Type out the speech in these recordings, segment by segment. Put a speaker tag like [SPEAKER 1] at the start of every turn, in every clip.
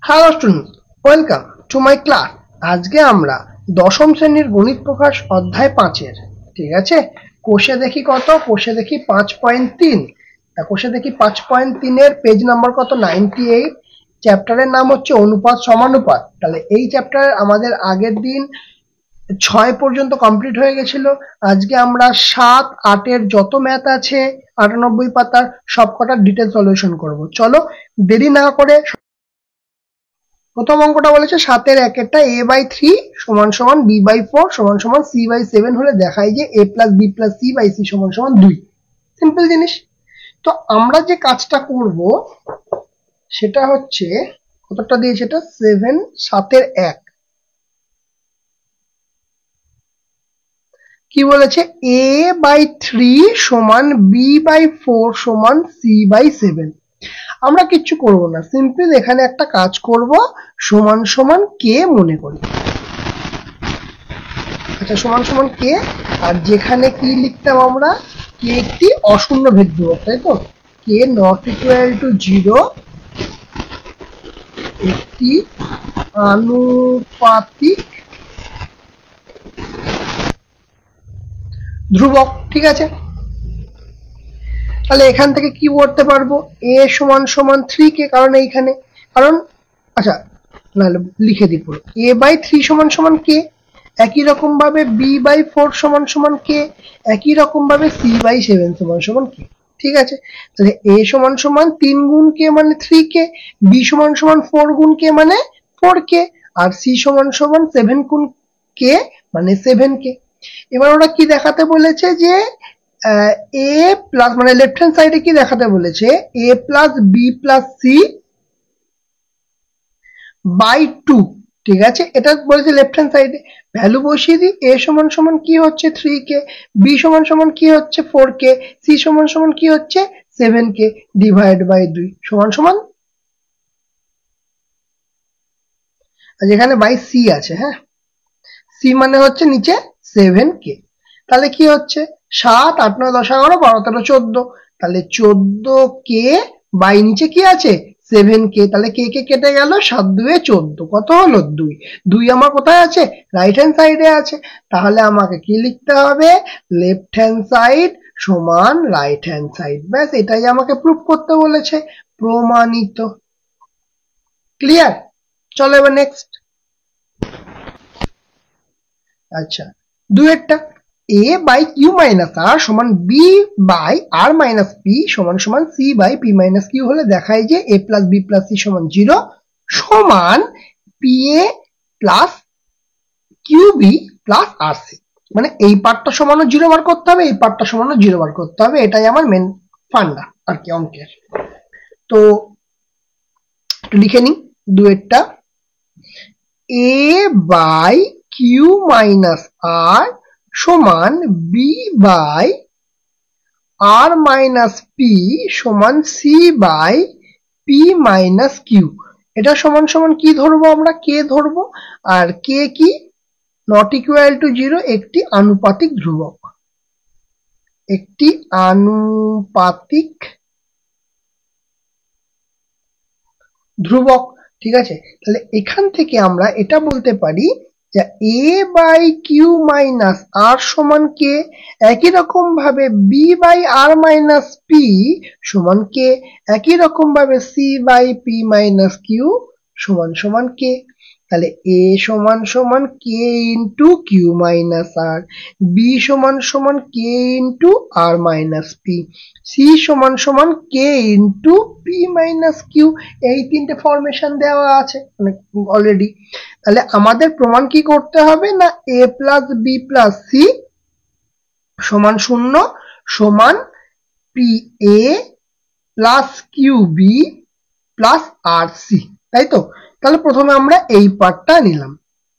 [SPEAKER 1] Hello student, welcome to my class. আজকে আমরা দশম শ্রেণীর গণিত প্রকাশ অধ্যায় 5-এর, ঠিক আছে, কোষে দেখি কত, কোষে দেখি 5.3, কোষে দেখি 5.3-এর পেজ নাম্বার কত, 98। চ্যাপ্টারের নাম হচ্ছে অনুপাত সমানুপাত। তাহলে এই চ্যাপ্টার আমাদের আগের দিন 6 পর্যন্ত কমপ্লিট হয়ে গেছিল। আজকে আমরা 7, 8-এর যত ম্যাথ আছে 98 পাতার সব কটার ডিটেল সলিউশন করব। চলো দেরি না করে প্রথম অঙ্কটা বলেছে 7-এর 1-এরটা a/3 সমান সমান b/4 সমান সমান c/7 হলে দেখায় যে a + b + c/c সমান সমান 2। সিম্পল জিনিস। তো আমরা যে কাজটা করব সেটা হচ্ছে, কতটা দিয়েছে এটা, 7, 7-এর 1। কি বলেছে, a/3 সমান b/4 সমান c/7। আমরা কিচ্ছু করব না, সিম্পল এখানে একটা কাজ করব, সমান সমান কে মনে করি। আচ্ছা, সমান সমান কে, আর যেখানে কি লিখতাম আমরা, কে একটি অশূন্য ভেদ ধ্রুবক, তাই তো, কে নট ইকুয়াল টু 0 একটি আনুপাতিক ধ্রুবক, ঠিক আছে। তাহলে এখান থেকে কি করতে পারবো, a সমান সমান 3 কে, কারণ এইখানে, কারণ আচ্ছা না লিখে দিই পুরো, a/3 সমান সমান কে, একই রকম ভাবে b/4 সমান সমান কে, একই রকম ভাবে c/7 সমান সমান কে, ঠিক আছে। তাহলে a সমান সমান 3 গুণ কে মানে 3 কে, b সমান সমান 4 গুণ কে মানে 4 কে, আর c সমান সমান 7 গুণ কে মানে 7 কে। এবার ওরা কি দেখাতে বলেছে যে a প্লাস, মানে লেফট হ্যান্ড সাইডে কি দেখাতে বলেছে, a plus b plus c by 2, ঠিক আছে। এটা বলেছে লেফট হ্যান্ড সাইডে, ভ্যালু বসিয়ে দিই। a সমান সমান কি হচ্ছে 3 কে, b সমান সমান কি হচ্ছে 4 কে, c সমান সমান কি হচ্ছে 7 কে, ডিভাইড বাই 2 সমান সমান, আর যেখানে বাই c আছে, হ্যাঁ, c মানে হচ্ছে নিচে 7 কে। তাহলে কি হচ্ছে 7, 8, 9, 10, 11, 12, 13, 14, তাহলে 14 কে বাই নিচে কি আছে 7 কে, তাহলে কে কে কেটে গেল, 7 2 14, কত হলো 2। 2 আমার কোথায় আছে, রাইট হ্যান্ড সাইডে আছে। তাহলে আমাকে কি লিখতে হবে, লেফট হ্যান্ড সাইড সমান রাইট হ্যান্ড সাইড, ব্যাস এটাই আমাকে প্রুফ করতে বলেছে, প্রমাণিত। ক্লিয়ার? চলো এবার নেক্সট। আচ্ছা, দুয়েরটা, a by q minus r সমান b by r minus p সমান সমান c by p minus q হলে দেখায় যে a plus b plus c সমান 0 সমান p a plus q b plus r c. মানে এই পার্টটা সমানও 0 বার করতে হবে, এই পার্টটা সমানও 0 বার করতে হবে, এটাই আমার মেন ফান্ডা আর কি অঙ্কের। তো লিখে নিই দুয়েরটা, a by q minus r সমান b by r minus p সমান c by p minus q. এটা সমান সমান কি ধরবো আমরা, কে ধরবো, আর কে কি, নট ইকুয়াল টু 0 একটি আনুপাতিক ধ্রুবক, একটি আনুপাতিক ধ্রুবক, ঠিক আছে। তাহলে এখান থেকে আমরা এটা বলতে পারি যে a by q minus r সমান কে, একই রকম ভাবে b by r minus p সমান কে, একই রকম ভাবে c by p minus q সমান সমান কে। তাহলে a সমান সমান k into q minus r, b সমান সমান k into r minus p, c সমান সমান k into p minus q. এই তিনটে ফরমেশন দেওয়া আছে মানে অলরেডি। তাহলে আমাদের প্রমাণ কি করতে হবে না, a plus b plus c সমান 0 সমান p a plus q b plus r c, তাই তো। তাহলে প্রথমে আমরা এই পার্টটা নিলাম,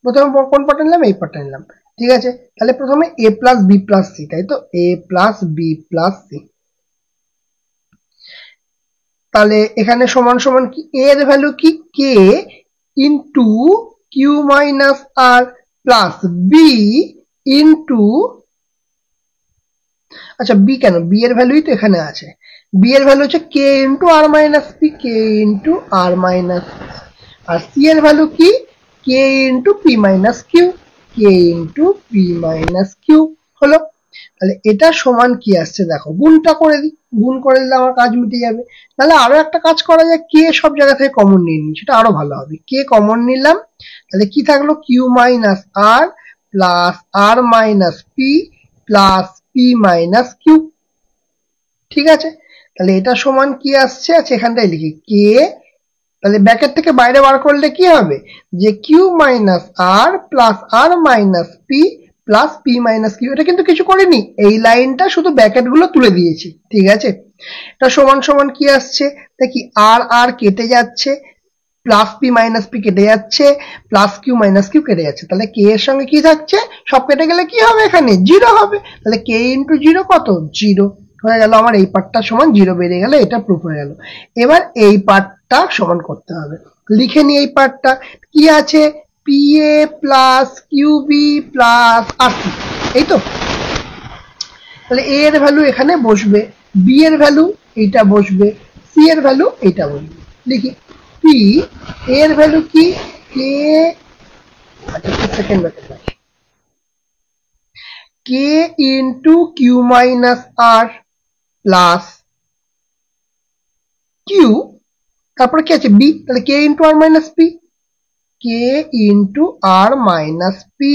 [SPEAKER 1] প্রথমে কোন পার্টটা নিলাম, এই পার্টটা নিলাম, ঠিক আছে। তাহলে প্রথমে a plus b plus c, তাই তো, a plus b plus c. তাহলে এখানে সমান সমান কি, এর ভ্যালু কি k into q minus r plus b into, আচ্ছা বি কেন, বি এর ভ্যালুই তো এখানে আছে, বি এর ভ্যালু হচ্ছে k into r minus p, k into r minus r c এর ভ্যালু কি, k into p minus q, k into p minus q হলো। তাহলে এটা সমান কি আসছে দেখো, গুণটা করে দিই, গুণ করে দিলে আমার কাজ মিটে যাবে। তাহলে আরো একটা কাজ করা যায়, কে সব জায়গা থেকে কমন নিয়ে নিই, সেটা আরো ভালো হবে। কে কমন নিলাম, তাহলে কি থাকলো, q minus r plus r minus p plus p minus q. ঠিক আছে, তাহলে এটা সমান কি আসছে, আচ্ছা এখানটায় লিখি কে, তাহলে ব্র্যাকেট থেকে বাইরে বার করলে কি হবে, যে q minus r plus r minus p plus p minus q. এটা কিন্তু কিছু করিনি, এই লাইনটা শুধু ব্র্যাকেট গুলো তুলে দিয়েছি। ঠিক আছে, এটা সমান সমান কি আসছে দেখি, আর আর কেটে যাচ্ছে, প্লাস পি মাইনাস পি কেটে যাচ্ছে, প্লাস কিউ মাইনাস কিউ কেটে যাচ্ছে, তাহলে কে এর সঙ্গে কি থাকছে, সব কেটে গেলে কি হবে, এখানে জিরো হবে। তাহলে কে ইন্টু জিরো কত, জিরো হয়ে গেল। আমার এই পার্টটা সমান জিরো বেরিয়ে গেল, এটা প্রুফ হয়ে গেল। এবার এই পার্টটা সমান করতে হবে, লিখে নি এই পার্টটা কি আছে, p a plus q b plus r c, এই তো। তাহলে এ এর ভ্যালু এখানে বসবে, বি এর ভ্যালু এইটা বসবে, সি এর ভ্যালু এইটা বসবে। লিখি পি এর ভ্যালু কি, কে, আচ্ছা সেকেন্ড ব্র্যাকেট আছে, k into q minus r plus q, তারপরে কি আছে বি, তাহলে k into r minus p, k into r minus p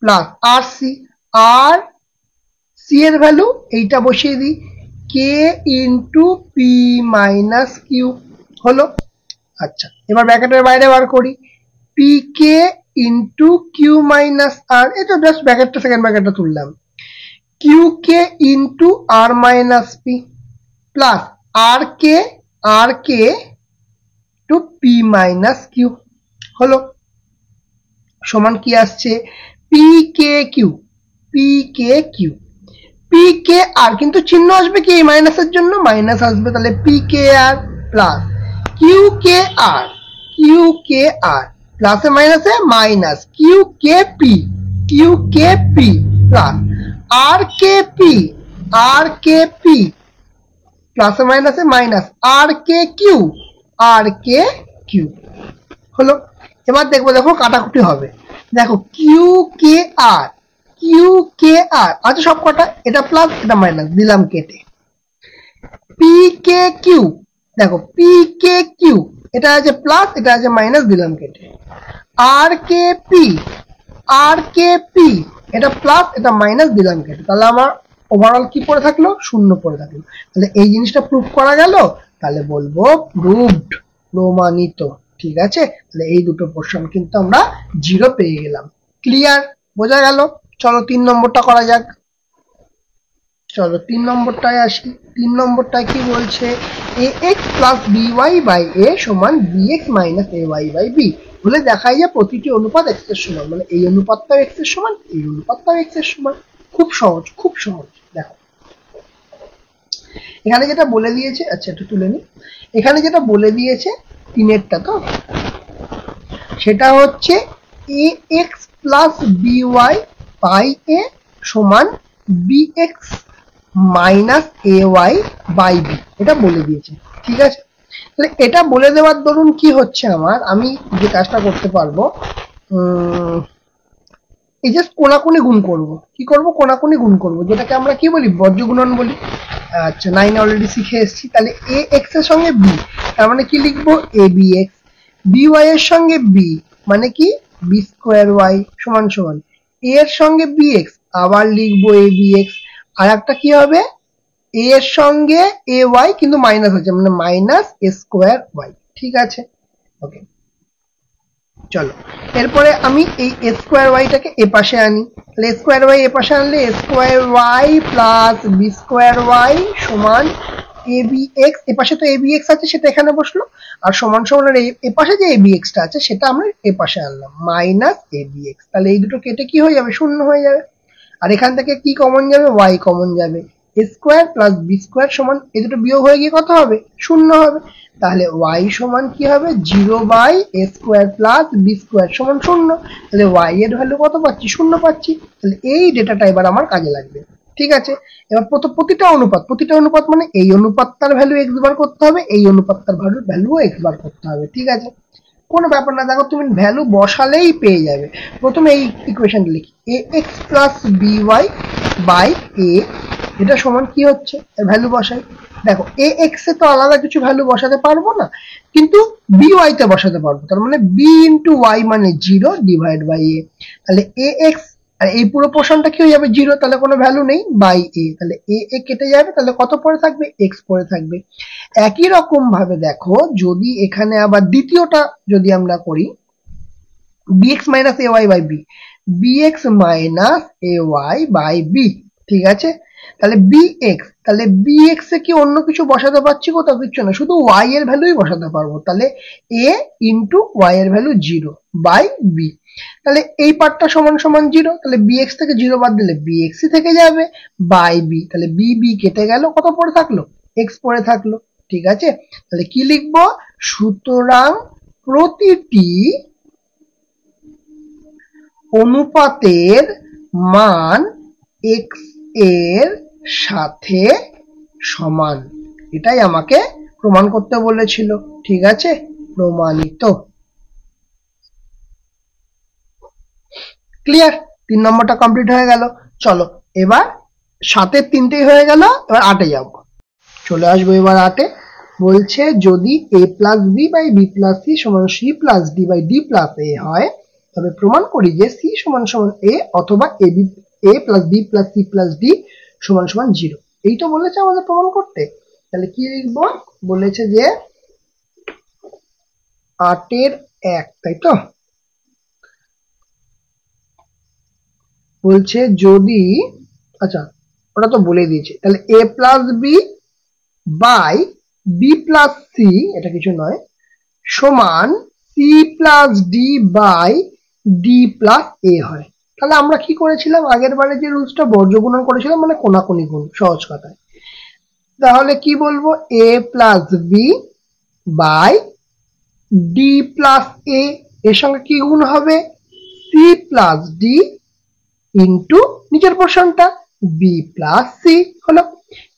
[SPEAKER 1] plus r c, আর সি এর ভ্যালু এইটা বসিয়ে দিই, k into p minus q হলো। আচ্ছা এবার ব্র্যাকেটের বাইরে বার করি, p k into q minus r, এটা জাস্ট ব্র্যাকেটটা সেকেন্ড ব্র্যাকেটটা তুললাম, q k into r minus p plus r k two P minus q হলো, সমান কি আসছে, p k q, p k q, p k r, কিন্তু চিহ্ন আসবে কি এই মাইনাসের জন্য, মাইনাস আসবে, তাহলে p k r plus q k r, q k r প্লাসে মাইনাসে minus q k p, q k p plus r k p, r k p প্লাসে মাইনাসে minus r k q, r k q হলো। এবার দেখবো, দেখো কাটাকুটি হবে, দেখো Q k r, q k আর, আচ্ছা সব কটা, এটা প্লাস এটা মাইনাস দিলাম কেটে, পি কে কিউ, দেখো পি কে কিউ, এটা আছে প্লাস এটা আছে মাইনাস দিলাম কেটে, আর k p, r k P, এটা প্লাস এটা মাইনাস দিলাম কেটে, তাহলে আমার ওভারঅল কি পড়ে থাকলো, শূন্য পড়ে থাকলো। তাহলে এই জিনিসটা প্রুফ করা গেল, তাহলে বলবো প্রুভড, প্রমাণিত। ঠিক আছে, তাহলে এই দুটো পোর্শন কিন্তু আমরা জিরো পেয়ে গেলাম। ক্লিয়ার, বোঝা গেল। চলো 3 নম্বরটা করা যাক, চলো 3 নম্বরটায় আসি। 3 নম্বরটায় কি বলছে, a x plus b y by a সমান b x minus a y by b বলে দেখায় যে প্রতিটি অনুপাত এক্স এর সমান, মানে এই অনুপাতটাও এক্স এর সমান, এই অনুপাতটাও এক্স এর সমান। খুব সহজ, খুব সহজ। দেখো এখানে যেটা বলে দিয়েছে, আচ্ছা একটু তুলে নি, এখানে যেটা বলে দিয়েছে তিনেরটা, তো সেটা হচ্ছে a x plus b y by a সমান b x minus a y by b, এটা বলে দিয়েছে। ঠিক আছে, তাহলে এটা বলে দেওয়ার দরুন কি হচ্ছে আমার, আমি যে কাজটা করতে পারবো, এই জাস্ট কোনাকুনি গুণ করব। কি করব, কোনাকুনি গুণ করব, যেটাকে আমরা কি বলি, বর্জ্য গুণন বলি। আচ্ছা 9 অলরেডি শিখে এসেছি। তাহলে এ এক্স এর সঙ্গে বি, তার মানে কি লিখবো, A B x, B Y এর সঙ্গে বি মানে কি, বি স্কোয়ার ওয়াই সমান সমান এ এর সঙ্গে বি এক্স, আবার লিখবো এ বি এক্স, আর একটা কি হবে, এ এর সঙ্গে এ ওয়াই কিন্তু মাইনাস আছে, মানে মাইনাস এ স্কোয়ার ওয়াই। ঠিক আছে, ওকে চলো এরপরে আমি এই এ স্কোয়ার ওয়াইটাকে এ পাশে আনি, তাহলে এ স্কোয়ার ওয়াই এ পাশে আনলে a square y plus b square y সমান এ বি এক্স, এ পাশে তো এ বি এক্স আছে সেটা এখানে বসলো, আর সমান সমান এ পাশে যে এ বি এক্সটা আছে সেটা আমরা এ পাশে আনলাম মাইনাস এ বি এক্স, তাহলে এই দুটো কেটে কি হয়ে যাবে, শূন্য হয়ে যাবে। আর এখান থেকে কি কমন যাবে, ওয়াই কমন যাবে, এ স্কোয়ার প্লাস বি স্কোয়ার সমান এই দুটো বিয়োগ হয়ে গিয়ে কত হবে, শূন্য হবে। তাহলে ওয়াই সমান কি হবে, 0 by a square plus b square সমান শূন্য, তাহলে ওয়াই এর ভ্যালু কত পাচ্ছি, শূন্য পাচ্ছি। তাহলে এই ডেটাটা এবার আমার কাজে লাগবে। ঠিক আছে, এবার প্রতিটা অনুপাত মানে এই অনুপাতটার ভ্যালু এক্স বার করতে হবে, এই অনুপাতটার ভ্যালু এক্স বার করতে হবে। ঠিক আছে, কোনো ব্যাপার না, দেখো তুমি ভ্যালু বসালেই পেয়ে যাবে। প্রথমে এই ইকুয়েশনটা লিখি, ax plus by by a, এটা সমান কি হচ্ছে, ভ্যালু বসাই। দেখো ax এ তো আলাদা কিছু ভ্যালু বসাতে পারবো না, কিন্তু by তে বসাতে পারবো, তার মানে b ইন্টু y মানে 0 ডিভাইড বাই a। তাহলে ax আর এই পুরো পোর্শনটা কি হয়ে যাবে 0, তাহলে কোনো ভ্যালু নেই, বাই a, তাহলে a কেটে যাবে, তাহলে কত পড়ে থাকবে, x পড়ে থাকবে। একই রকম ভাবে দেখো যদি এখানে আবার দ্বিতীয়টা যদি আমরা করি, bx minus ay by b, bx minus ay by b, ঠিক আছে। তাহলে bx, তাহলে bx এ কি অন্য কিছু বসাতে পারছি, কোথাও কিচ্ছু না, শুধু y এর ভ্যালুই বসাতে পারবো। তাহলে a ইন্টু y এর ভ্যালু 0 বাই b, তাহলে এই পার্টটা সমান সমান 0, তাহলে bx থেকে 0 বাদ দিলে bx থেকে যাবে বাই b, তাহলে b কেটে গেল, কত পড়ে থাকলো, x পড়ে থাকলো, ঠিক আছে। তাহলে কি লিখবো, সুতরাং প্রতিটি অনুপাতের মান x এর সাথে সমান, এটাই আমাকে প্রমাণ করতে বলেছিল, ঠিক আছে, প্রমাণিত। ক্লিয়ার, 3 নম্বরটা কমপ্লিট হয়ে গেল। চলো এবার 7-এর 3টেই হয়ে গেল, এবার 8-এ যাব, চলে আসবো এবার 8-এ। বলছে যদি a plus b by b plus c সমান c plus d by d plus a হয়, তবে প্রমাণ করি যে c সমান সমান a অথবা a plus b plus c plus d সমান সমান 0। এই তো বলেছে আমাদের প্রমাণ করতে। তাহলে কি লিখবো, বলেছে যে 8-এর 1, তাই তো, বলছে যদি, আচ্ছা ওটা তো বলে দিয়েছে, তাহলে a plus b by b plus c, এটা কিছু নয়, সমান c plus d by d plus a হয়। তাহলে আমরা কি করেছিলাম, আগের বারে যে রুলসটা বর্জ্য গুণন করেছিলাম, মানে কোনাকুনি গুণ, সহজ কথায়। তাহলে কি বলবো, a plus b by d plus a, এর সঙ্গে কি গুণ হবে, c প্লাস d ইন্টু নিচের পোর্শনটা b প্লাস c হলো।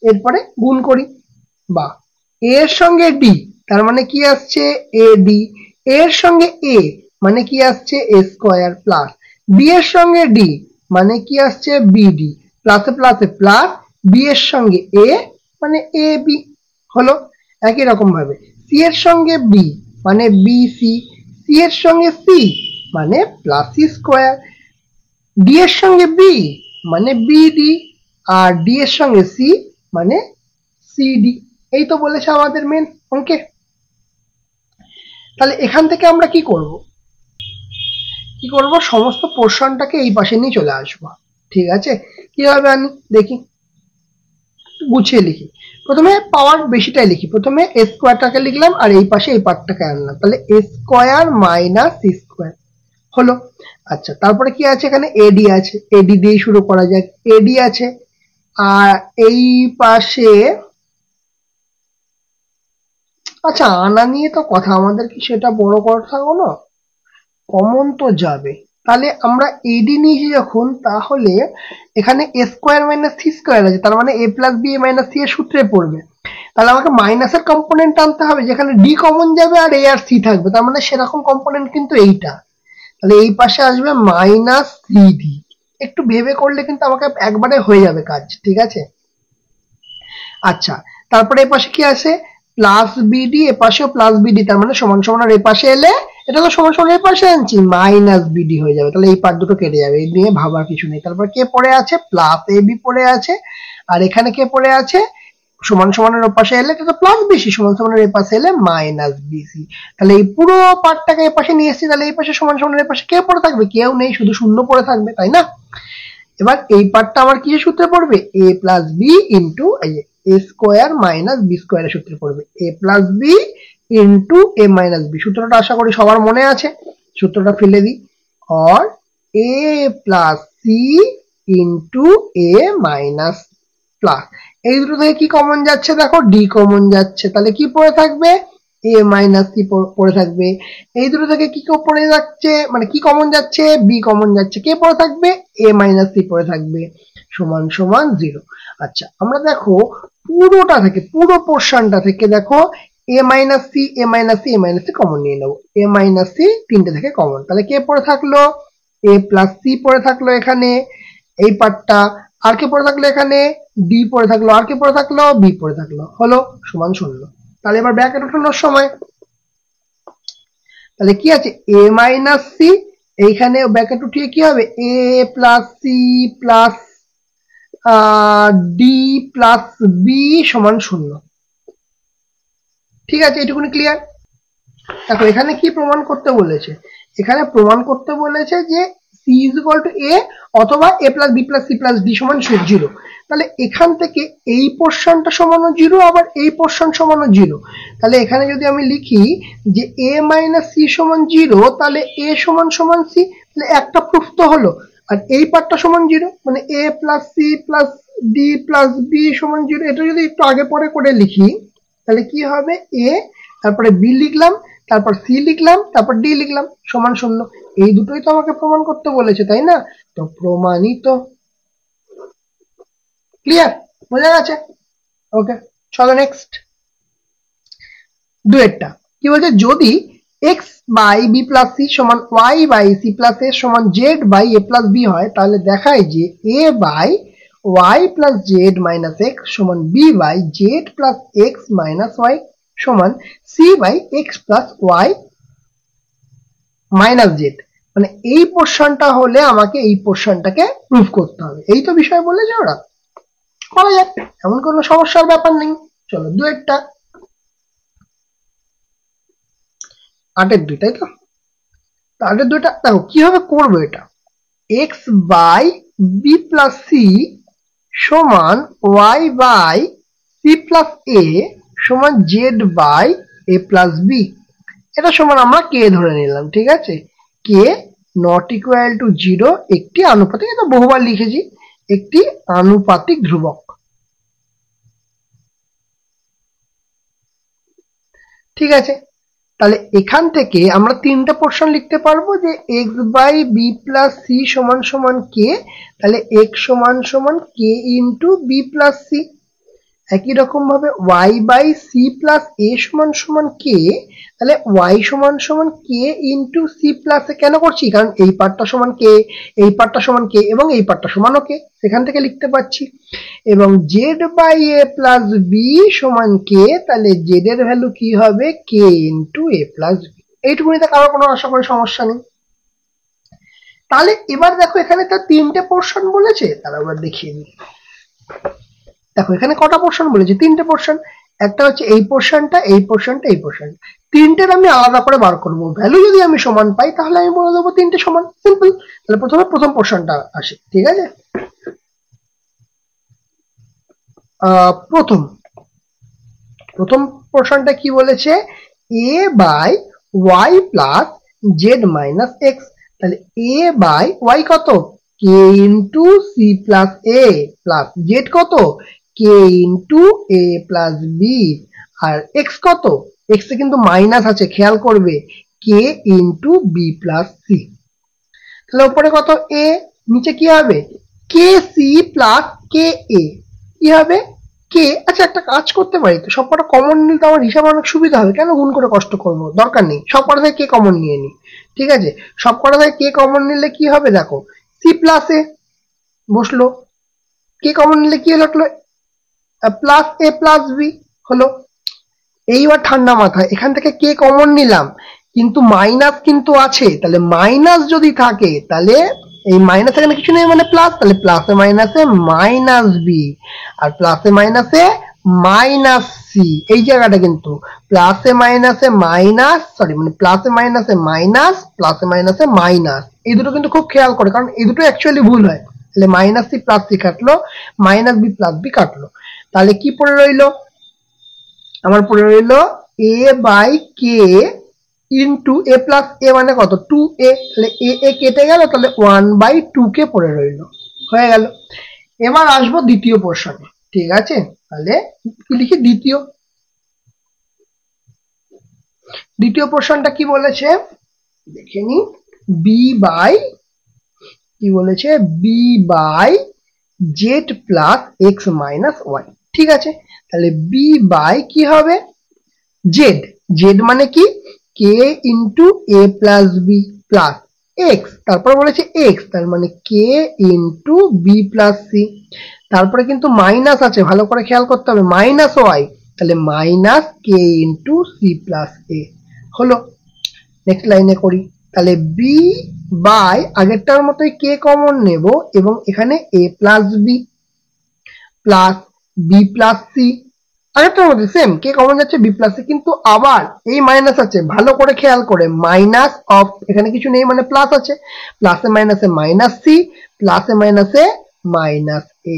[SPEAKER 1] এরপরে গুণ করি, বা এর সঙ্গে d, তার মানে কি আসছে ad, এর সঙ্গে a মানে কি আসছে a স্কয়ার, প্লাস b এর সঙ্গে d মানে কি আসছে bd, প্লাসে প্লাসে প্লাস, b এর সঙ্গে a মানে ab হলো। একই রকম ভাবে c এর সঙ্গে b মানে bc, c এর সঙ্গে c মানে প্লাস c স্কয়ার, d এর সঙ্গে b মানে bd, আর d এর সঙ্গে c মানে cd। এই তো বলেছে আমাদের মেন অঙ্কে। তাহলে এখান থেকে আমরা কি করব, সমস্ত পোর্শনটাকে এই পাশে নিয়ে চলে আসবো, ঠিক আছে। কিভাবে আনি দেখি, গুছিয়ে লিখি। প্রথমে পাওয়ার বেশিটাই লিখি, প্রথমে a স্কয়ারটাকে লিখলাম আর এই পাশে এই পার্টটাকে আনলাম, তাহলে a square minus c square হলো। আচ্ছা তারপরে কি আছে, এখানে ad আছে, ad দিয়ে শুরু করা যাক, ad আছে, আর এই পাশে, আচ্ছা আনা নিয়ে তো কথা, আমাদের কি সেটা বড় কথা হলো, কমন তো যাবে। তাহলে আমরা ad নিয়েছি যখন, তাহলে এখানে a square minus c square আছে, তার মানে a plus b minus c এর সূত্রে পড়বে। তাহলে আমাকে মাইনাসের কম্পোনেন্ট আনতে হবে, যেখানে d কমন যাবে আর a আর c থাকবে, তার মানে সেরকম কম্পোনেন্ট কিন্তু এইটা। তাহলে এই পাশে আসবে মাইনাস cd, একটু ভেবে করলে কিন্তু আমাকে একবারে হয়ে যাবে কাজ, ঠিক আছে। আচ্ছা তারপরে এ পাশে কি আছে, প্লাস বিডি, এ পাশেও প্লাস বিডি, তার মানে সমান সমান, আর এ পাশে এলে এটা তো সমান সমান এ পাশে আনছি, মাইনাস বিডি হয়ে যাবে, তাহলে এই পার্ট দুটো কেটে যাবে, এই নিয়ে ভাবার কিছু নেই। তারপর কে পড়ে আছে, প্লাস এ বি পড়ে আছে, আর এখানে কে পড়ে আছে, সমান সমানের ওপাশে এলে এটা তো প্লাস বিসি, সমান সমানের এ পাশে এলে মাইনাস বিসি। তাহলে এই পুরো পার্টটাকে এ পাশে নিয়ে এসেছি, তাহলে এই পাশে সমান সমানের এ পাশে কে পড়ে থাকবে, কেউ নেই, শুধু শূন্য পড়ে থাকবে, তাই না। এবার এই পার্টটা আমার কিসের সূত্রে পড়বে, a plus b into a square minus b স্কোয়ারের সূত্রে পড়বে, a plus b into a minus b. সূত্রটা আশা করি সবার মনে আছে, সূত্রটা ফেলে দিই, or a plus c into a minus plus, এই দুটো থেকে কি কমন যাচ্ছে, দেখো ডি কমন যাচ্ছে, তাহলে কি পড়ে থাকবে, a মাইনাস সি পড়ে থাকবে। এই দুটো থেকে কি পড়ে যাচ্ছে, মানে কি কমন যাচ্ছে, বি কমন যাচ্ছে, কে পড়ে থাকবে, a মাইনাস সি পড়ে থাকবে, সমান সমান 0। আচ্ছা আমরা দেখো পুরোটা থেকে, পুরো পোর্শনটা থেকে দেখো এ মাইনাস সি এ মাইনাস সি এ মাইনাস সি কমন নিয়ে নেবো, এ মাইনাস সি তিনটে থেকে কমন, তাহলে কে পড়ে থাকলো, এ প্লাস সি পড়ে থাকলো এখানে এই পার্টটা, আর কে পড়ে থাকলো এখানে ডি পড়ে থাকলো, আর কে পড়ে থাকলো বি পড়ে থাকলো, হলো সমান 0। তাহলে এবার ব্র্যাকেট উঠানোর সময় তাহলে কি আছে এ মাইনাস সি, এইখানে ব্র্যাকেট উঠিয়ে কি হবে a plus c plus d plus b সমান 0। ঠিক আছে, এটুকুনি ক্লিয়ার। দেখো এখানে কি প্রমাণ করতে বলেছে, এখানে প্রমাণ করতে বলেছে যে c is equal to a অথবা a plus b plus c plus d সমান 0। তাহলে এখান থেকে এই পোর্শনটা সমানও 0, আবার এই পোর্শন সমানও 0। তাহলে এখানে যদি আমি লিখি যে এ মাইনাস সি সমান 0, তাহলে এ সমান সমান সি, তাহলে একটা প্রুফ তো হলো। আর এই পার্টটা সমান 0, মানে a plus c plus d plus b সমান 0। এটা যদি একটু আগে পরে করে লিখি তাহলে কি হবে এ, তারপরে বি লিখলাম, তারপর সি লিখলাম, তারপর ডি লিখলাম সমান 0। এই দুটোই তো আমাকে প্রমাণ করতে বলেছে, তাই না? তো প্রমাণিত। ক্লিয়ার, বোঝা গেছে? ওকে, চলো নেক্সট। দুয়েরটা কি বলছে, যদি x by b plus c সমান y by c plus a সমান z by a plus b হয়, তাহলে দেখায় যে a by y plus z minus x সমান b by z plus x minus y সমান c by x plus y minus z. মানে এই পোর্শনটা হলে আমাকে এই পোর্শনটাকে প্রুফ করতে হবে, এই তো বিষয় বলেছে ওরা, করা যাক, এমন কোনো সমস্যার ব্যাপার নেই। চলো দুয়েরটা, 8-2, তাই তো? 8-2টা দেখো কিভাবে করবো এটা, x by b plus c সমান y by c plus a সমান z by a plus b. এটা সমান আমরা কে ধরে নিলাম, ঠিক আছে? কে নট ইকুয়াল টু 0 একটি আনুপাতিক, এটা বহুবার লিখেছি, একটি আনুপাতিক ধ্রুবক। ঠিক আছে, তাহলে এখান থেকে আমরা তিনটা পোর্শন লিখতে পারবো, যে x by b plus c সমান সমান কে, তাহলে এক্স সমান সমান k into b plus c. একই রকম ভাবে y by c plus a সমান সমান কে, তাহলে ওয়াই সমান সমান k into c plus a. কেন করছি, কারণ এই পার্টটা সমান কে, এই পার্টটা সমান কে, এবং এই পার্টটা সমান কে, সেখান থেকে লিখতে পাচ্ছি। এবং z by a plus b সমান কে, তাহলে জেড এর ভ্যালু কি হবে k into a plus b. এইটুকুনিতে কারো কোনো আশা করি সমস্যা নেই। তাহলে এবার দেখো এখানে তার তিনটে পোর্শন বলেছে, তারা আবার দেখিয়ে দিই। দেখো এখানে কটা পোর্শন বলেছে, তিনটে পোর্শন। একটা হচ্ছে এই পোর্শনটা, এই পোর্শনটা, এই পোর্শনটা, তিনটের আমি আলাদা করে বার করবো। ভ্যালু যদি আমি সমান পাই তাহলে আমি বলে দেবো তিনটে সমান, সিম্পল। তাহলে প্রথমে প্রথম পোর্শনটা আসে, ঠিক আছে? প্রথম প্রথম পোর্শনটা কি বলেছে, a by y plus z minus x. তাহলে এ বাই ওয়াই কত, k into c plus a plus z কত, k into a plus b, আর এক্স কত, এক্স এ কিন্তু মাইনাস আছে খেয়াল করবে, k into b plus c. তাহলে উপরে কত এ, নিচে কি হবে কে সি প্লাস কে এ, কি হবে কে। আচ্ছা একটা কাজ করতে পারি তো, সবকটা কমন নিলে তো আমার হিসাব অনেক সুবিধা হবে, কেন গুণ করে কষ্ট করব, দরকার নেই, সবকটা থেকে কে কমন নিয়ে নি। ঠিক আছে, সবকটা থেকে কে কমন নিলে কি হবে, দেখো সি প্লাস এ বসলো, কে কমন নিলে কি হলো প্লাস এ প্লাস বি হলো। এইবার ঠান্ডা মাথায় এখান থেকে কে কমন নিলাম, কিন্তু মাইনাস কিন্তু আছে, তাহলে মাইনাস যদি থাকে তাহলে এই মাইনাস এখানে কিছু নেই মানে প্লাস, তাহলে প্লাসে মাইনাসে মাইনাস বি, আর প্লাসে মাইনাসে মাইনাস সি। এই জায়গাটা কিন্তু প্লাসে মাইনাসে মাইনাস, সরি মানে প্লাসে মাইনাসে মাইনাস, প্লাসে মাইনাসে মাইনাস, এই দুটো কিন্তু খুব খেয়াল করে, কারণ এই দুটো অ্যাকচুয়ালি ভুল হয়। তাহলে মাইনাস সি প্লাস সি কাটলো, মাইনাস বি প্লাস বি কাটলো, তাহলে কি পড়ে রইলো, আমার পড়ে রইল a by k into a plus a মানে কত 2a, তাহলে এ কেটে গেল, তাহলে 1/2 কে পড়ে রইল, হয়ে গেল। এবার আসবো দ্বিতীয় পোর্শনে, ঠিক আছে? তাহলে কি লিখি, দ্বিতীয় পোর্শনটা কি বলেছে দেখে নি, বি বাই কি বলেছে, b by z plus x minus y. ঠিক আছে, তাহলে বি বাই কি হবে জেড, জেড মানে কি k into a plus b plus x, তারপর বলেছে এক্স তার মানে কে ইন্টু বি প্লাস সি, তারপরে কিন্তু মাইনাস আছে, ভালো করে খেয়াল করতে হবে, মাইনাস ওয়াই, তাহলে মাইনাস কে ইন্টু সি প্লাস এ হলো। নেক্সট লাইনে করি, তাহলে বি বাই আগেরটার মতোই কে কমন নেব এবং এখানে a plus b plus b plus c, আগেরটার মধ্যে সেম কে কমন যাচ্ছে বি প্লাস সি, কিন্তু আবার এই মাইনাস আছে, ভালো করে খেয়াল করে, মাইনাস অফ এখানে কিছু নেই মানে প্লাস আছে, প্লাসে মাইনাসে মাইনাস সি, প্লাসে মাইনাসে মাইনাস এ,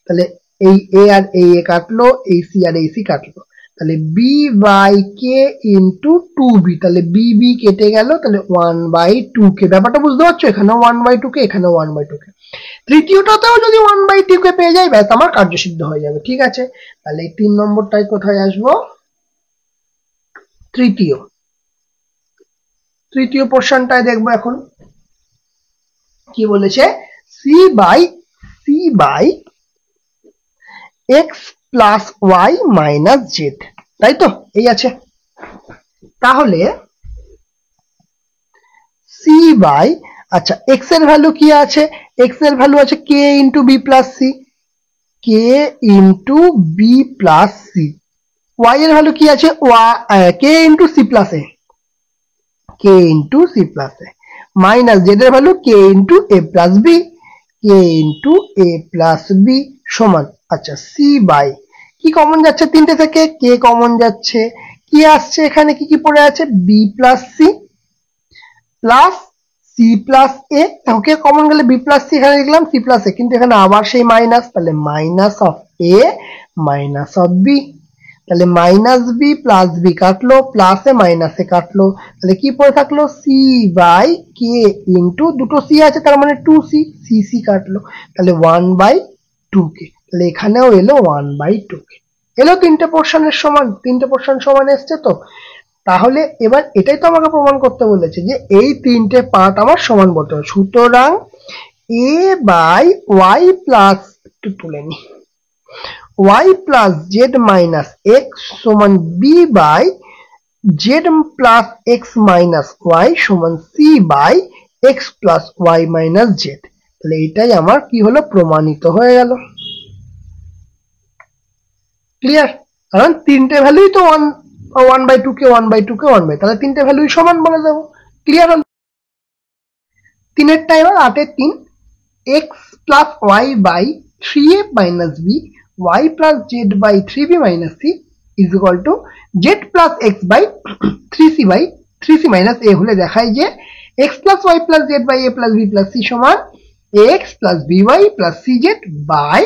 [SPEAKER 1] তাহলে এই এ আর এই এ কাটলো, এই সি আর এই সি কাটলো, তাহলে b by k into two b, তাহলে বি বি কেটে গেল, তাহলে 1/2 ব্যাপারটা বুঝতে পারছো, এখানেও 1/2 এখানেও 1/2 তৃতীয়টাতেও যদি 1/2 পেয়ে যাই ব্যাস আমার কার্যসিদ্ধ হয়ে যাবে। ঠিক আছে, তাহলে এই 3 নম্বরটাই কোথায় আসবো, তৃতীয় পোর্শনটায় দেখবো। এখন কি বলেছে, c by x plus y minus z, তাই তো এই আছে, তাহলে সি বাই, আচ্ছা এক্স এর ভ্যালু কি আছে, এক্স এর ভ্যালু আছে k into b plus c, k into b plus c, y এর ভ্যালু কি আছে k into c plus a, k into c plus a, minus z এর value K into a plus b, k into a plus b সমান, আচ্ছা C by কি common যাচ্ছে তিনটে থেকে, কে কমন যাচ্ছে, কি আসছে এখানে কি কি পড়ে আছে, b plus c plus c plus a, okay common গেলে বি প্লাস সি এখানে লিখলাম, সি প্লাস এ, কিন্তু এখানে আবার সেই মাইনাস, তাহলে minus of a minus of b, তাহলে মাইনাস বি প্লাস বি কাটলো, প্লাসে মাইনাসে কাটলো, তাহলে কি পড়ে থাকলো সি বাই কে ইন্টু দুটো সি আছে তার মানে 2c, সি সি কাটলো, তাহলে 1/2 তাহলে এখানেও এলো 1/2 এলো, তিনটে পোর্শনের সমান, তিনটে পোর্শন সমান এসছে তো। তাহলে এবার এটাই তো আমাকে প্রমাণ করতে বলেছে যে এই তিনটে পার্ট আমার সমান বলতে হবে, সুতরাং এ বাই ওয়াই প্লাস, একটু তুলে নি, y plus z minus x সমান b by z plus x minus y সমান c by x plus y minus z, তাহলে এটাই আমার কি হলো, প্রমাণিত হয়ে গেল। ক্লিয়ার, কারণ তিনটে ভ্যালুই তো 1/2 কে 1/2 কে 1/2, তাহলে তিনটে ভ্যালুই সমান বলে দেবো। ক্লিয়ার হলো, তিনেরটা এবার 8 এর 3, x plus y by 3a minus b y plus z by 3b minus c is equal to z plus x by 3c minus a হলে দেখায় যে x plus y plus z by a plus b plus c সমান x plus by plus cz by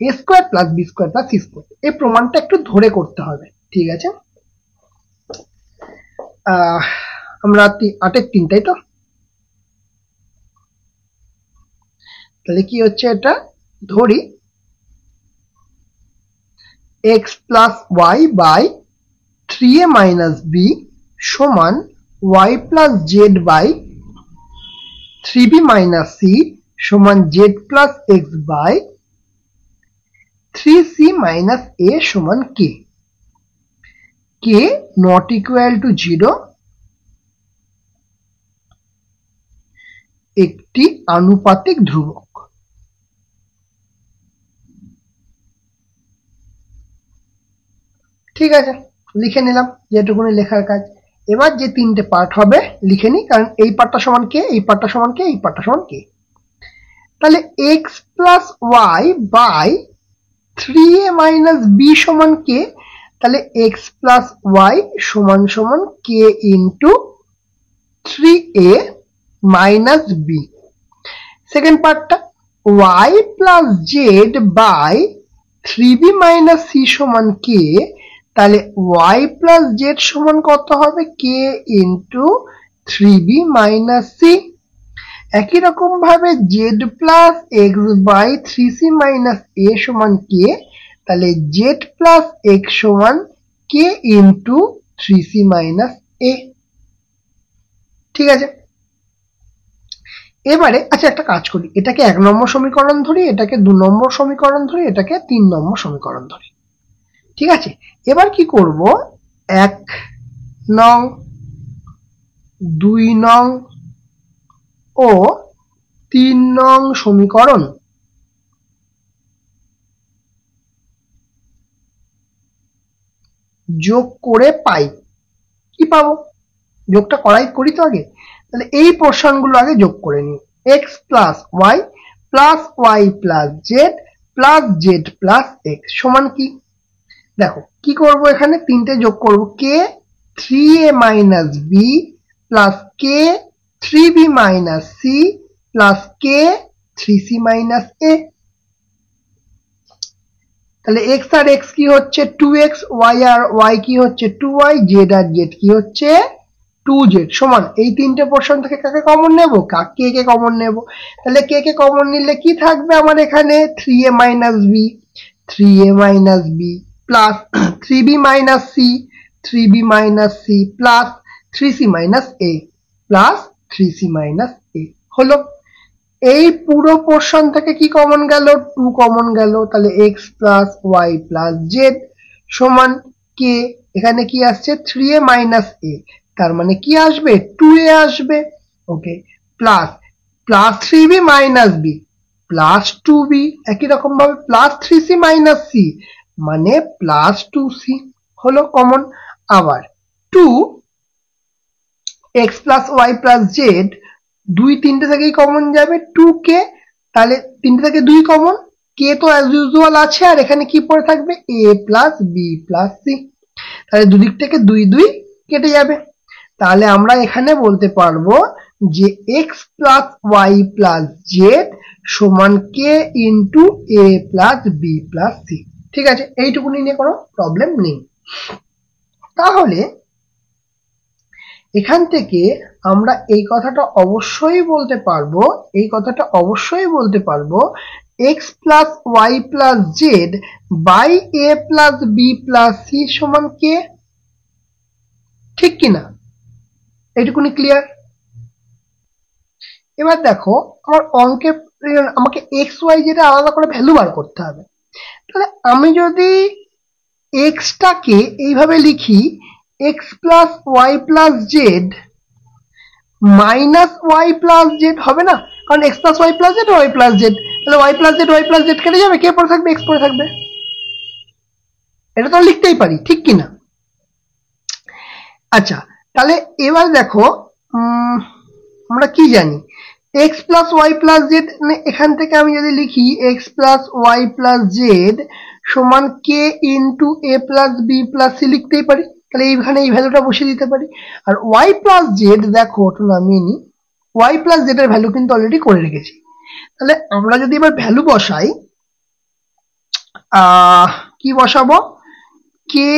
[SPEAKER 1] a square plus b square plus c square। এই প্রমাণটা একটু ধরে করতে হবে, ঠিক আছে। আমরা 8 এর 3, তাই তো, তাহলে কি হচ্ছে, এটা ধরি x plus y by 3a minus b সমান y plus z by 3b minus c সমান z plus x by 3c minus a সমান k, k not equal to 0 একটি আনুপাতিক ধ্রুবক। ঠিক আছে, লিখে নিলাম যেটুকুনি লেখার কাজ। এবার যে তিনটে পার্ট হবে লিখে নি, কারণ এই পার্টটা সমান কে, এই পার্টটা সমান কে, এই পার্টটা সমান কে, তাহলে x plus y by 3a minus b সমান কে, তাহলে x প্লাস ওয়াই সমান সমান k into 3a minus b. Second পার্টটা y plus z by 3b minus c সমান কে, তাহলে y প্লাস জেড সমান কত হবে, k into 3b minus C. একই রকম ভাবে z plus x by 3c minus a সমান কে, তাহলে z প্লাস এক্স সমান কে ইন্টু 3c মাইনাস এ। ঠিক আছে, এবারে আচ্ছা একটা কাজ করি, এটাকে 1 নম্বর সমীকরণ ধরি, এটাকে 2 নম্বর সমীকরণ ধরি, এটাকে 3 নম্বর সমীকরণ ধরি। ঠিক আছে, এবার কি করব, 1 নং 2 নং ও 3 নং সমীকরণ যোগ করে পাই। কি পাবো? যোগটা করি তো আগে। তাহলে এই পোর্শনগুলো আগে যোগ করে নিই। x plus y plus y plus z plus z plus x সমান কি? দেখো কি করব, এখানে তিনটে যোগ করব। K 3a minus b plus k 3b minus c plus k 3c minus a. তাহলে x আর x কি হচ্ছে 2x, y আর y কি হচ্ছে 2y, z আর z কি হচ্ছে 2z সমান এই তিনটে পোর্শন থেকে কাকে কমন নেব? কে কে কমন নেব। তাহলে কে কে কমন নিলে কি থাকবে আমার এখানে 3a minus b 3a minus b plus 3b minus c 3b minus c plus 3c minus a plus 3c minus a হলো। এই পুরো পোর্শন থেকে কি কমন গেল? 2 কমন গেল। তাহলে x plus y plus z সমান কে, এখানে কি আসছে 3a মাইনাস এ, তার মানে কি আসবে 2a আসবে। Okay, plus plus 3b minus b plus 2b, একই রকম ভাবে প্লাস 3c মাইনাস সি মানে প্লাস 2c হলো কমন। আবার 2 x plus y plus z দুই তিনটে থেকেই কমন যাবে 2k, তাহলে তিনটে থেকে 2 কমন, কে তো অ্যাজ ইউজুয়াল আছে আর এখানে কি পড়ে থাকবে a plus b plus c, তাহলে দুদিক থেকে 2 2 কেটে যাবে। তাহলে আমরা এখানে বলতে পারবো যে x plus y plus z সমান k into a plus b plus c. ঠিক আছে, এইটুকুনি নিয়ে কোনো প্রবলেম নেই। তাহলে এখান থেকে আমরা এই কথাটা অবশ্যই বলতে পারবো x plus y plus z by a plus b plus c সমান কে। ঠিক কিনা? এইটুকুনি ক্লিয়ার? এবার দেখো আমার অঙ্কে আমাকে এক্স ওয়াই যেটা আলাদা করে ভ্যালু বার করতে হবে। তাহলে আমি যদি এক্সটাকে এইভাবে লিখি x plus y plus z minus y plus z হবে না, কারণ x plus y plus z y plus z, তাহলে ওয়াই প্লাস জেড কেটে যাবে, কে পড়ে থাকবে? এক্স পড়ে থাকবে। এটা তো লিখতেই পারি, ঠিক কিনা? আচ্ছা, তাহলে এবার দেখো আমরা কি জানি x plus y plus z, এখান থেকে আমি যদি লিখি x plus y plus z সমান k into a plus b plus c লিখতেই পারি, তাহলে এইখানে এই ভ্যালুটা বসিয়ে দিতে পারি। আর ওয়াই প্লাস জেড দেখো ওটা নামিয়ে নি, ওয়াই প্লাস জেড এর ভ্যালু কিন্তু অলরেডি করে রেখেছি। তাহলে আমরা যদি এবার ভ্যালু বসাই, কি বসাবো? K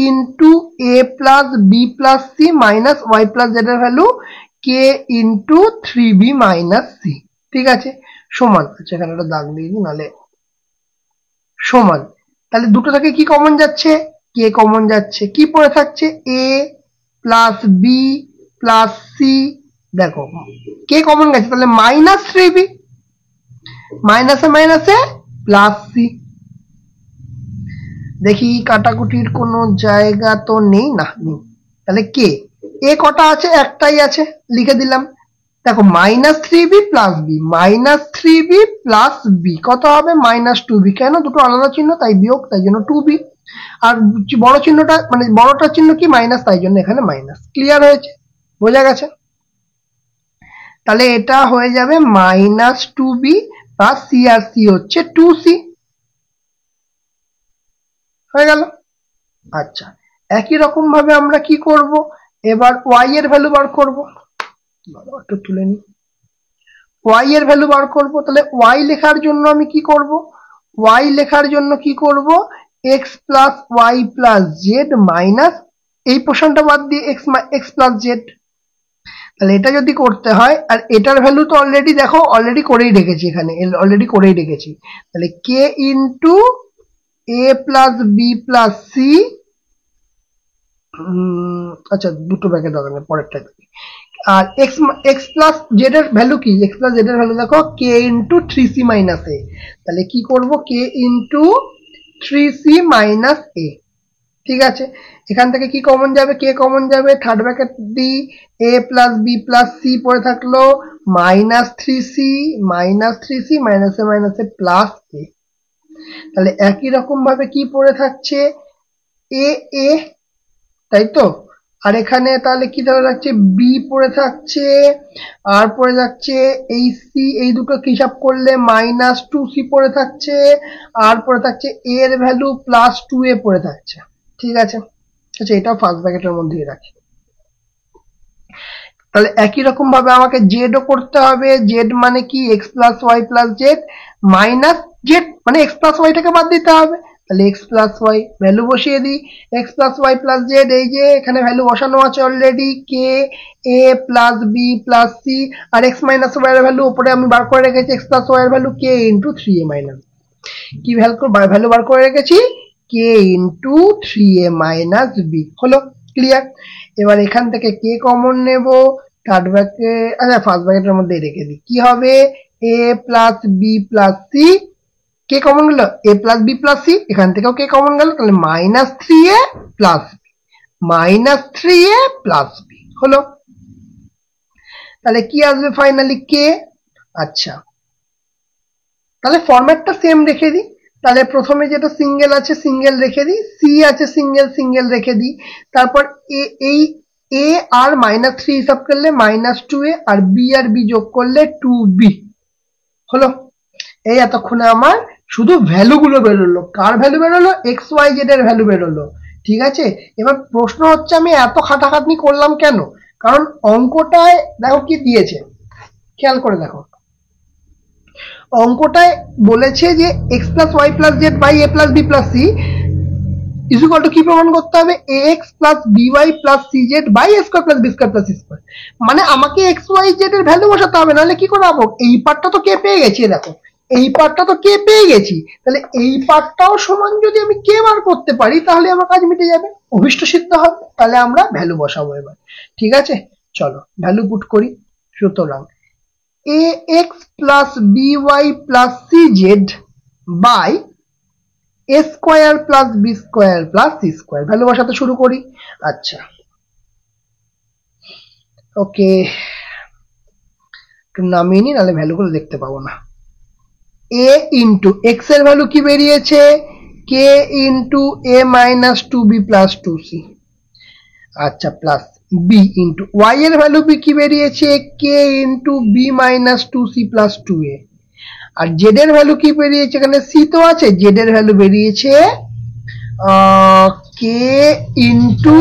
[SPEAKER 1] into a plus b plus c minus y plus z এর ভ্যালু কে ইন্টু 3b মাইনাস সি। ঠিক আছে, সমান, আচ্ছা এখানে একটা দাগ দিয়ে দিই নাহলে, সমান। তাহলে দুটো থেকে কি কমন যাচ্ছে? কে কমন যাচ্ছে, কি পড়ে থাকছে এ প্লাস বি প্লাস সি, দেখো কে কমন গেছে, তাহলে মাইনাস 3b, মাইনাসে মাইনাসে প্লাস সি। দেখি কাটাকুটির কোনো জায়গা তো নেই, না নেই। তাহলে কে এ কটা আছে? একটাই আছে, লিখে দিলাম। দেখো minus 3b plus b, minus 3b plus b কত হবে? মাইনাস 2b, কেন? দুটো আলাদা চিহ্ন তাই বিয়োগ, তাই জন্য 2b। আর বড় চিহ্নটা মানে বড়টার চিহ্ন কি মাইনাস, তাই জন্য এখানে মাইনাস। ক্লিয়ার হয়েছে? বোঝা গেছে? তাহলে এটা হয়ে যাবে মাইনাস 2b প্লাস সি, আর সি হচ্ছে 2c হয়ে গেল। আচ্ছা, একই রকম ভাবে আমরা কি করব, এবার y এর ভ্যালু বার করব। একটু তুলে নি, y এর ভ্যালু বার করব। তাহলে y লেখার জন্য আমি কি করব? y লেখার জন্য কি করব? x plus y plus z minus এই পোর্শনটা বাদ দিয়ে x প্লাস জেড। তাহলে এটা যদি করতে হয়, আর এটার ভ্যালু তো অলরেডি দেখো অলরেডি করেই রেখেছি, এখানে অলরেডি করেই রেখেছি। তাহলে k into a plus b plus C, আচ্ছা দুটো ব্যাকেট দরকার নেই, পরেরটা। আর x প্লাস জেড এর ভ্যালু কি? x প্লাস জেড এর ভ্যালু দেখো কে ইন্টু 3c মাইনাস এ, তাহলে কি করব? কে ইন্টু 3c মাইনাস এ। ঠিক আছে, এখান থেকে কি কমন যাবে, কে কমন যাবে, থার্ড ব্র্যাকেট দি এ প্লাস বি প্লাস সি পড়ে থাকলো -3c মাইনাসে মাইনাসে প্লাস এ। তাহলে একই রকম ভাবে কি পড়ে থাকছে এ এ, তাই তো। আর এখানে তাহলে কি ধরে রাখছে, বি পড়ে থাকছে, আর পড়ে যাচ্ছে এই সি, এই দুটো হিসাব করলে -2c পড়ে থাকছে, আর পড়ে থাকছে এ এর ভ্যালু +2a পড়ে থাকছে। ঠিক আছে, আচ্ছা এটাও ফার্স্ট ব্র্যাকেটের মধ্যেই রাখি। তাহলে একই রকম ভাবে আমাকে জেডও করতে হবে। জেড মানে কি, x plus y plus z minus z মানে এক্স প্লাস ওয়াইটাকে বাদ দিতে হবে। তাহলে এক্স প্লাস ওয়াই ভ্যালু বসিয়ে দিই, x plus y plus z, এই যে এখানে ভ্যালু বসানো আছে already, k a plus b plus c, আর এক্স মাইনাস ওয়াই এর ভ্যালু উপরে আমি বার করে রেখেছি, এক্স প্লাস ওয়াই এর ভ্যালু কে ইন্টু 3a মাইনাস, কি ভ্যালু বার করে রেখেছি, k into 3a minus b. হলো ক্লিয়ার। এবার এখান থেকে কে কমন নেব, থার্ড ব্র্যাকেট আচ্ছা ফার্স্ট ব্র্যাকেটের মধ্যে রেখে দিই, কি হবে a plus b plus c, K common গেল এ প্লাস বি প্লাস সি, এখান থেকেও কে কমন গেল, তাহলে -3a plus B -3a plus B হলো। তাহলে কি আসবে ফাইনালি কে। আচ্ছা তাহলে ফরম্যাটটা সেম রেখে দিই, তাহলে প্রথমে যেটা সিঙ্গেল আছে সিঙ্গেল রেখে দিই, সি আছে সিঙ্গেল সিঙ্গেল রেখে দিই, তারপর এই এ আর -3 হিসাব করলে -2a, আর বি আর বি যোগ করলে 2b হলো। এই এতক্ষণে আমার শুধু ভ্যালু গুলো বেরোলো, কার ভ্যালু বেরোলো, এক্স ওয়াই জেড এর ভ্যালু বেরোলো। ঠিক আছে, এবার প্রশ্ন হচ্ছে আমি এত খাটাখাটনি করলাম কেন, কারণ অঙ্কটায় দেখো কি দিয়েছে, খেয়াল করে দেখো, অঙ্কটায় বলেছে যে x plus y plus z by a plus b plus c is equal to কি প্রমাণ করতে হবে, a x plus b y plus c z by a square plus b square plus c square. মানে আমাকে x y z এর value বসাতে হবে, নাহলে কি করে পাবো, এই পার্টটা তো কে পেয়ে গেছি, দেখো এই পার্টটা তো কে পেয়ে গেছি, তাহলে এই পার্টটাও সমান যদি আমি কে বার করতে পারি তাহলে আমার কাজ মিটে যাবে, অভিষ্ট সিদ্ধ হবে। তাহলে আমরা ভ্যালু বসাবো এবার। ঠিক আছে, চলো ভ্যালু পুট করি। সুতরাং a x plus b y plus c z by a square plus b square plus c square, value বসাতে শুরু করি। আচ্ছা ওকে, একটু নামিয়ে নি, নাহলে ভ্যালুগুলো দেখতে পাবো না। এ ইন্টু এক্স এর ভ্যালু কি বেরিয়েছে, k into a minus 2b plus 2c, আচ্ছা প্লাস বি ইন্টু ওয়াই এর ভ্যালু কি বেরিয়েছে, k into b minus 2c plus 2a, আর জেড এর ভ্যালু কি বেরিয়েছে, এখানে সি তো আছে, জেড এর ভ্যালু বেরিয়েছে k into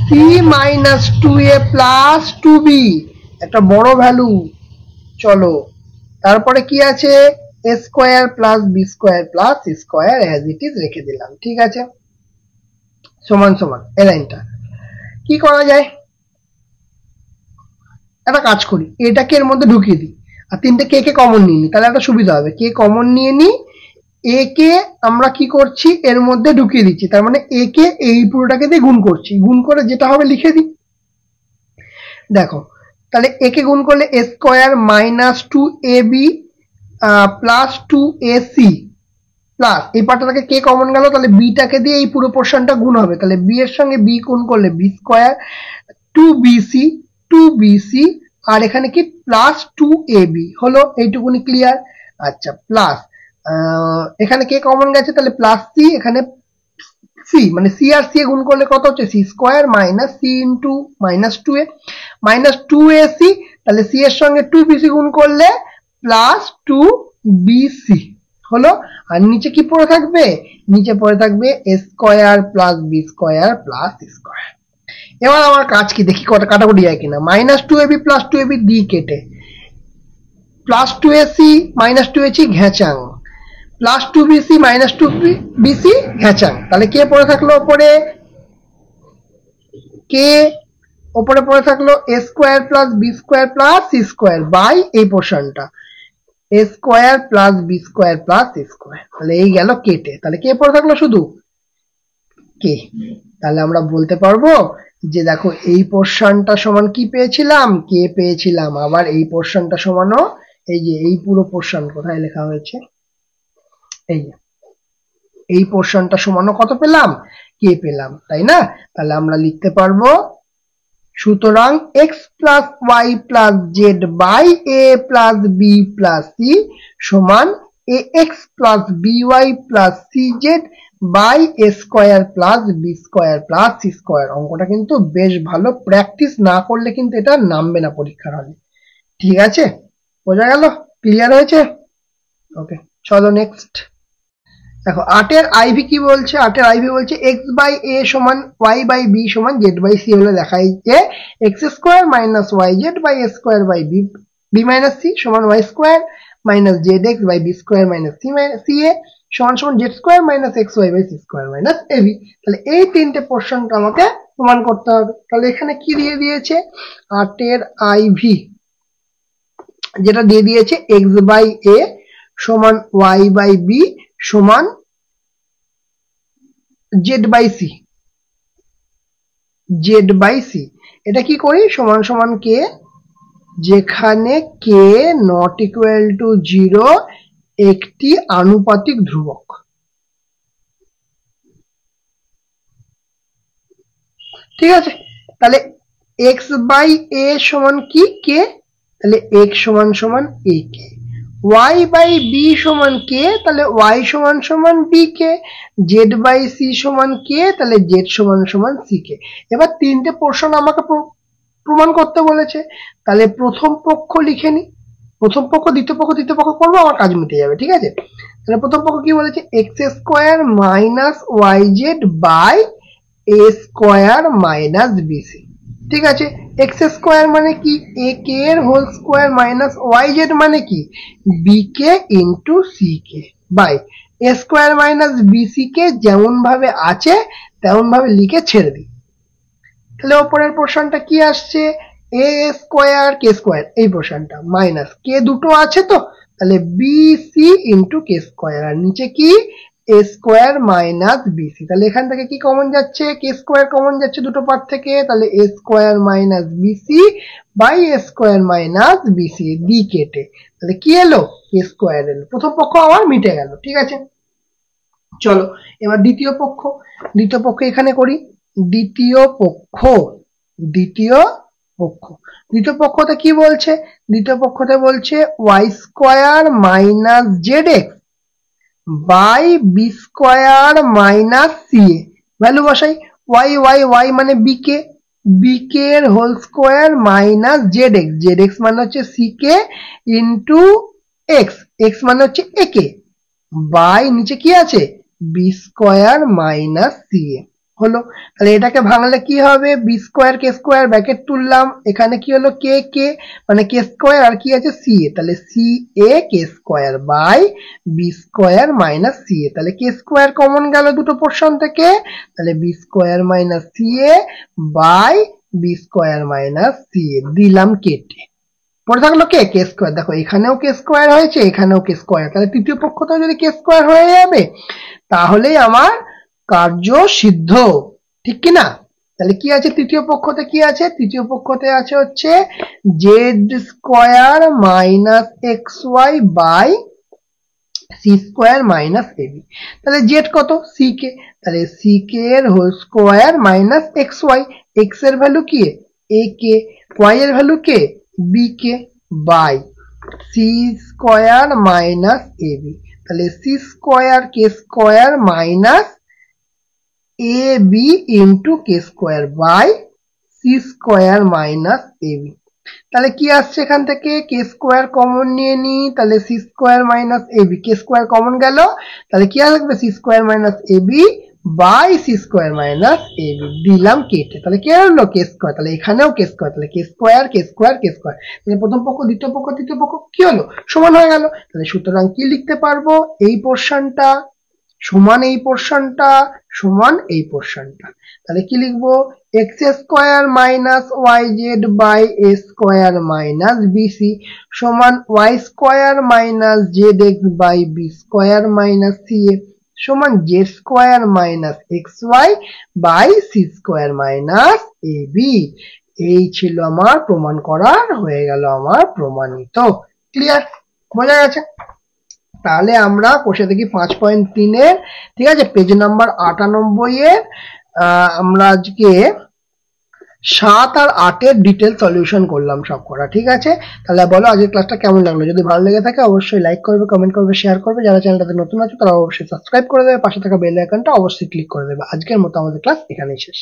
[SPEAKER 1] c minus 2a plus 2b, একটা বড় ভ্যালু। চলো তারপরে কি আছে, a square plus b square plus c square as it is রেখে দিলাম। ঠিক আছে, সমান সমান এই লাইনটা কি করা যায়, একটা কাজ করি, এটাকে এর মধ্যে ঢুকিয়ে দিই, আর তিনটে কে কে কমন নিয়ে নিই, তাহলে একটা সুবিধা হবে, কে কমন নিয়ে নিই, এ কে আমরা কি করছি এর মধ্যে ঢুকিয়ে দিচ্ছি, তার মানে এ কে এই পুরোটাকে দিয়ে গুণ করছি, গুণ করে যেটা হবে লিখে দিই। দেখো তাহলে এ কে গুণ করলে a square minus 2ab plus 2ac plus এই পার্টটাকে কে কমন গেল, তাহলে বিটাকে দিয়ে এই পুরো পোর্শনটা গুণ হবে, তাহলে বি এর সঙ্গে বি গুণ করলে বি স্কোয়ার 2bc আর এখানে কি প্লাস 2ab হলো, এইটুকুনি ক্লিয়ার। আচ্ছা প্লাস এখানে কে কমন গেছে, তাহলে প্লাস সি, এখানে সি মানে সি আর সি গুণ করলে কত হচ্ছে, c square minus c into -2a minus 2ac, তাহলে সি এর সঙ্গে 2bc গুণ করলে প্লাস 2bc হলো। আর নিচে কি পড়ে থাকবে, নিচে পড়ে থাকবে a square plus b square plus c square. এবার আমার কাজ কি দেখি কত কাটাকুটি যায় কিনা, -2ab প্লাস 2ab দি কেটে, প্লাস 2ac মাইনাস 2ac ঘেঁচাং, প্লাস 2bc মাইনাস 2bc ঘেঁচাং, তাহলে কে পড়ে থাকলো ওপরে, কে ওপরে পড়ে থাকলো a square plus b square plus c square by এই পোর্শনটা a square plus b square plus c square, তাহলে এই গেল কেটে, তাহলে কে পড়ে থাকলো শুধু কে। তাহলে আমরা বলতে পারবো যে দেখো এই পোর্শনটা সমান কি পেয়েছিলাম, কে পেয়েছিলাম, আবার এই পোর্শনটা সমানও, এই যে এই পুরো পোর্শন কোথায় লেখা হয়েছে, এই যে এই পোর্শনটা সমানও কত পেলাম, কে পেলাম, তাই না? তাহলে আমরা লিখতে পারবো সুতরাং x plus y plus z by a plus b plus c সমান ax plus by plus cz by a square plus b square plus c square. অঙ্কটা কিন্তু বেশ ভালো, প্র্যাকটিস না করলে কিন্তু এটা নামবে না পরীক্ষার হলে। ঠিক আছে, বোঝা গেল? ক্লিয়ার হয়েছে? ওকে, চলো নেক্সট। দেখো 8 এর আইভি কি বলছে? 8 এর আইভি বলছে x বাই a সমান y বাই b সমান z বাই c হলে দেখাই যে x square minus yz by a square by b minus c সমান y square minus zx by b square minus ca সমান সমান z square minus xy by c square minus ab। তাহলে এই তিনটে পোরশনটা আমাকে প্রমাণ করতে হবে। তাহলে এখানে কি দিয়ে দিয়েছে? 8 এর আইভি যেটা দিয়ে দিয়েছে x বাই a সমান y বাই b সমান z by c, z by c. এটা কি করি? সমান সমান কে, যেখানে কে নট ইকুয়াল টু 0 একটি আনুপাতিক ধ্রুবক। ঠিক আছে, তাহলে x বাই a সমান কি? কে। তাহলে x সমান সমান a k. y by b সমান কে, তাহলে y সমান সমান b k. z by c সমান কে, তাহলে z সমান সমান c কে। এবার তিনটে পোরশন আমাকে প্রমাণ করতে বলেছে, তাহলে প্রথম পক্ষ লিখে নি। প্রথম পক্ষ, দ্বিতীয় পক্ষ, তৃতীয় পক্ষ করবো, আমার কাজ মিটে যাবে। ঠিক আছে, তাহলে প্রথম পক্ষ কি বলেছে? X square minus y z by a square minus b c. ঠিক আছে, এক্স স্কোয়ার মানে কি? এ কে এর whole square minus y z মানে কি? B k into c k by a square minus b c কে যেমন ভাবে আছে তেমন ভাবে লিখে ছেড়ে দিই। তাহলে ওপরের পোরশনটা কি আসছে? এ স্কোয়ার কে স্কোয়ার, এই পোরশনটা মাইনাস কে দুটো আছে তো, তাহলে B C into k square, আর নিচে কি? এ স্কোয়ার মাইনাস বিসি। তাহলে এখান থেকে কি কমন যাচ্ছে? কে স্কোয়ার কমন যাচ্ছে দুটো পার্ট থেকে, তাহলে a square minus b c by a square minus b c, ডি কেটে তাহলে কি এলো? কে স্কোয়ার এলো। প্রথম পক্ষ আমার মিটে গেল। ঠিক আছে, চলো এবার দ্বিতীয় পক্ষ। দ্বিতীয় পক্ষ এখানে করি। দ্বিতীয় পক্ষ, দ্বিতীয় পক্ষ, দ্বিতীয় পক্ষতে কি বলছে? দ্বিতীয় পক্ষতে বলছে y square minus z x by b square minus c a. Value বসাই। ওয়াই ওয়াই ওয়াই মানে বি কে, বি কে এর whole square minus z x, z x মানে হচ্ছে c k into x, x মানে হচ্ছে a k by নিচে কি আছে? B square minus c a হলো। তাহলে এটাকে ভাঙলে কি হবে? B square k square bracket তুললাম, এখানে কি হলো? কে কে মানে কে স্কোয়ার, আর কি আছে? সি এ, তাহলে c a k square by b square minus c a. তাহলে কে স্কোয়ার কমন গেল দুটো পোরশন থেকে, তাহলে b square minus c a by b square minus c a দিলাম কেটে। পরে থাকলো কে, কে স্কোয়ার। দেখো এখানেও কে স্কোয়ার হয়েছে, এখানেও কে স্কোয়ার, তাহলে তৃতীয় পক্ষতেও যদি কে স্কোয়ার হয়ে যাবে তাহলেই আমার কার্য সিদ্ধ। ঠিক কি না? তাহলে কি আছে তৃতীয় পক্ষতে? কি আছে তৃতীয় পক্ষতে? আছে হচ্ছে z square minus x y by c square minus a b. তাহলে জেড কত? সি কে, তাহলে সি কে এর whole square minus x y, x এর ভ্যালু কি? এ কে, ওয়াই এর ভ্যালু কে? B k by c square minus a b. তাহলে c square k square minus a b into k square by c square minus a b. তাহলে কি আসছে এখান থেকে? কে স্কোয়ার কমন নিয়ে নি, তাহলে c square minus ab, k square common গেল, তাহলে কি আসবে? C square minus ab by c square minus ab দিলাম কেটে, তাহলে কি হলো? K square. তাহলে এখানেও কে স্কোয়ার, তাহলে k square k square k square, তাহলে প্রথম পক্ষ, দ্বিতীয় পক্ষ, তৃতীয় পক্ষ কি হলো? সমান হয়ে গেল। তাহলে সুতরাং কি লিখতে পারবো? এই পোরশনটা সমান এই পোরশনটা সমান এই পোরশনটা। তাহলে কি লিখবো? X square minus y z by a square minus b c সমান y square minus z x by b square minus c a সমান z square minus x y by c square minus a b. এই ছিল আমার প্রমাণ করার, হয়ে গেল আমার প্রমাণিত। ক্লিয়ার? বোঝা গেছে? তাহলে আমরা কষে দেখি 5.3 এর, ঠিক আছে, পেজ নাম্বার 98 এর আমরা আজকে 7 আর 8 এর ডিটেল সলিউশন করলাম সব করা। ঠিক আছে, তাহলে বলো আজকের ক্লাসটা কেমন লাগলো। যদি ভালো লেগে থাকে অবশ্যই লাইক করবে, কমেন্ট করবে, শেয়ার করবে। যারা চ্যানেলটাতে নতুন আছে তারা অবশ্যই সাবস্ক্রাইব করে দেবে, পাশে থাকা বেল আইকনটা অবশ্যই ক্লিক করে দেবে। আজকের মতো আমাদের ক্লাস এখানেই শেষ।